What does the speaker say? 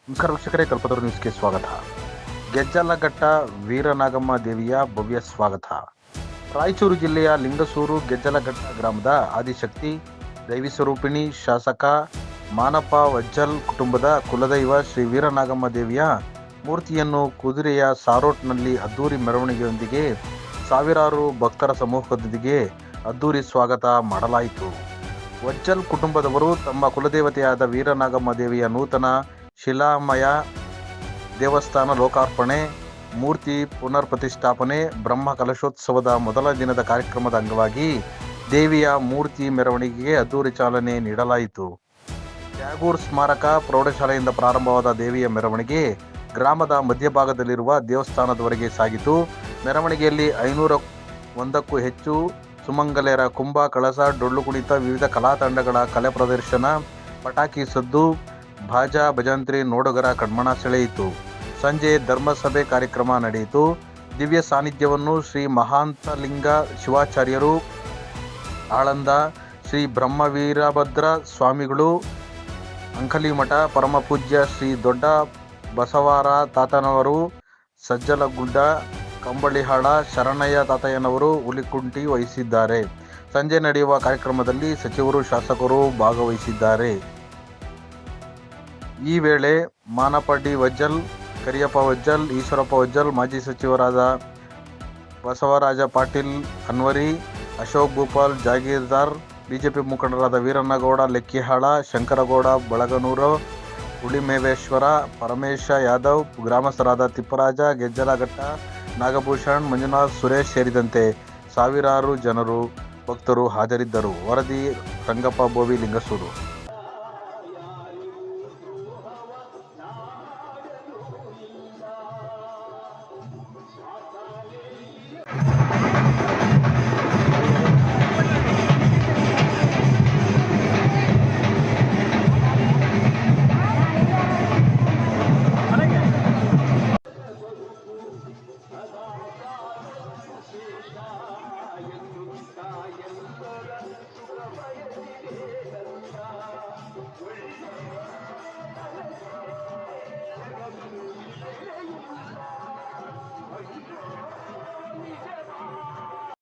ನಮಸ್ಕಾರ ವೀಕ್ಷಕರೇ, ಕಲ್ಪತರು ನ್ಯೂಸ್ಗೆ ಸ್ವಾಗತ. ಗೆಜ್ಜಲಘಟ್ಟ ವೀರನಾಗಮ್ಮ ದೇವಿಯ ಭವ್ಯ ಸ್ವಾಗತ. ರಾಯಚೂರು ಜಿಲ್ಲೆಯ ಲಿಂಗಸೂರು ಗೆಜ್ಜಲಘಟ್ಟ ಗ್ರಾಮದ ಆದಿಶಕ್ತಿ ದೈವಿ ಸ್ವರೂಪಿಣಿ ಶಾಸಕ ಮಾನಪ್ಪ ವಜ್ಜಲ್ ಕುಟುಂಬದ ಕುಲದೈವ ಶ್ರೀ ವೀರನಾಗಮ್ಮ ದೇವಿಯ ಮೂರ್ತಿಯನ್ನು ಕುದುರೆಯ ಸಾರೋಟ್ನಲ್ಲಿ ಅದ್ದೂರಿ ಮೆರವಣಿಗೆಯೊಂದಿಗೆ ಸಾವಿರಾರು ಭಕ್ತರ ಸಮೂಹದೊಂದಿಗೆ ಅದ್ದೂರಿ ಸ್ವಾಗತ ಮಾಡಲಾಯಿತು. ವಜ್ಜಲ್ ಕುಟುಂಬದವರು ತಮ್ಮ ಕುಲದೇವತೆಯಾದ ವೀರನಾಗಮ್ಮ ದೇವಿಯ ನೂತನ ಶಿಲಾಮಯ ದೇವಸ್ಥಾನ ಲೋಕಾರ್ಪಣೆ, ಮೂರ್ತಿ ಪುನರ್ ಪ್ರತಿಷ್ಠಾಪನೆ, ಬ್ರಹ್ಮ ಕಲಶೋತ್ಸವದ ಮೊದಲ ದಿನದ ಕಾರ್ಯಕ್ರಮದ ಅಂಗವಾಗಿ ದೇವಿಯ ಮೂರ್ತಿ ಮೆರವಣಿಗೆಗೆ ಅದ್ದೂರಿ ಚಾಲನೆ ನೀಡಲಾಯಿತು. ಟ್ಯಾಗೂರ್ ಸ್ಮಾರಕ ಪ್ರೌಢಶಾಲೆಯಿಂದ ಪ್ರಾರಂಭವಾದ ದೇವಿಯ ಮೆರವಣಿಗೆ ಗ್ರಾಮದ ಮಧ್ಯಭಾಗದಲ್ಲಿರುವ ದೇವಸ್ಥಾನದವರೆಗೆ ಸಾಗಿತು. ಮೆರವಣಿಗೆಯಲ್ಲಿ 501ಕ್ಕೂ ಹೆಚ್ಚು ಸುಮಂಗಲೆಯರ ಕುಂಭ, ಕಳಸ, ಡೊಳ್ಳು ಕುಣಿತ, ವಿವಿಧ ಕಲಾ ತಂಡಗಳ ಕಲೆ ಪ್ರದರ್ಶನ, ಪಟಾಕಿ ಸದ್ದು, ಭಾಜಾ ಭಜಂತ್ರಿ ನೋಡುಗರ ಕಣ್ಮನ ಸೆಳೆಯಿತು. ಸಂಜೆ ಧರ್ಮಸಭೆ ಕಾರ್ಯಕ್ರಮ ನಡೆಯಿತು. ದಿವ್ಯ ಸಾನ್ನಿಧ್ಯವನ್ನು ಶ್ರೀ ಮಹಾಂತಲಿಂಗ ಶಿವಾಚಾರ್ಯರು, ಆಳಂದ ಶ್ರೀ ಬ್ರಹ್ಮವೀರಭದ್ರ ಸ್ವಾಮಿಗಳು, ಅಂಕಲಿಮಠ ಪರಮಪೂಜ್ಯ ಶ್ರೀ ದೊಡ್ಡ ಬಸವಾರ ತಾತನವರು, ಸಜ್ಜಲಗುಡ್ಡ ಕಂಬಳಿಹಾಳ ಶರಣಯ್ಯ ತಾತಯ್ಯನವರು ಹುಲಿಕುಂಟಿ ವಹಿಸಿದ್ದಾರೆ. ಸಂಜೆ ನಡೆಯುವ ಕಾರ್ಯಕ್ರಮದಲ್ಲಿ ಸಚಿವರು, ಶಾಸಕರು ಭಾಗವಹಿಸಿದ್ದಾರೆ. ಈ ವೇಳೆ ಮಾನಪ್ಪ ಡಿ ವಜ್ಜಲ್, ಕರಿಯಪ್ಪ ವಜ್ಜಲ್, ಈಶ್ವರಪ್ಪ ವಜ್ಜಲ್, ಮಾಜಿ ಸಚಿವರಾದ ಬಸವರಾಜ ಪಾಟೀಲ್ ಅನ್ವರಿ, ಅಶೋಕ್ ಭೂಪಾಲ್ ಜಾಗೀರ್ದಾರ್, ಬಿಜೆಪಿ ಮುಖಂಡರಾದ ವೀರಣ್ಣಗೌಡ ಲೆಕ್ಕಿಹಾಳ, ಶಂಕರಗೌಡ ಬಳಗನೂರು, ಹುಳಿಮೇವೇಶ್ವರ, ಪರಮೇಶ ಯಾದವ್, ಗ್ರಾಮಸ್ಥರಾದ ತಿಪ್ಪರಾಜ, ಗೆಜ್ಜಲಘಟ್ಟ, ನಾಗಭೂಷಣ್, ಮಂಜುನಾಥ್, ಸುರೇಶ್ ಸೇರಿದಂತೆ ಸಾವಿರಾರು ಜನರು ಭಕ್ತರು ಹಾಜರಿದ್ದರು. ವರದಿ ರಂಗಪ್ಪ ಬೋವಿ, ಲಿಂಗಸೂರು.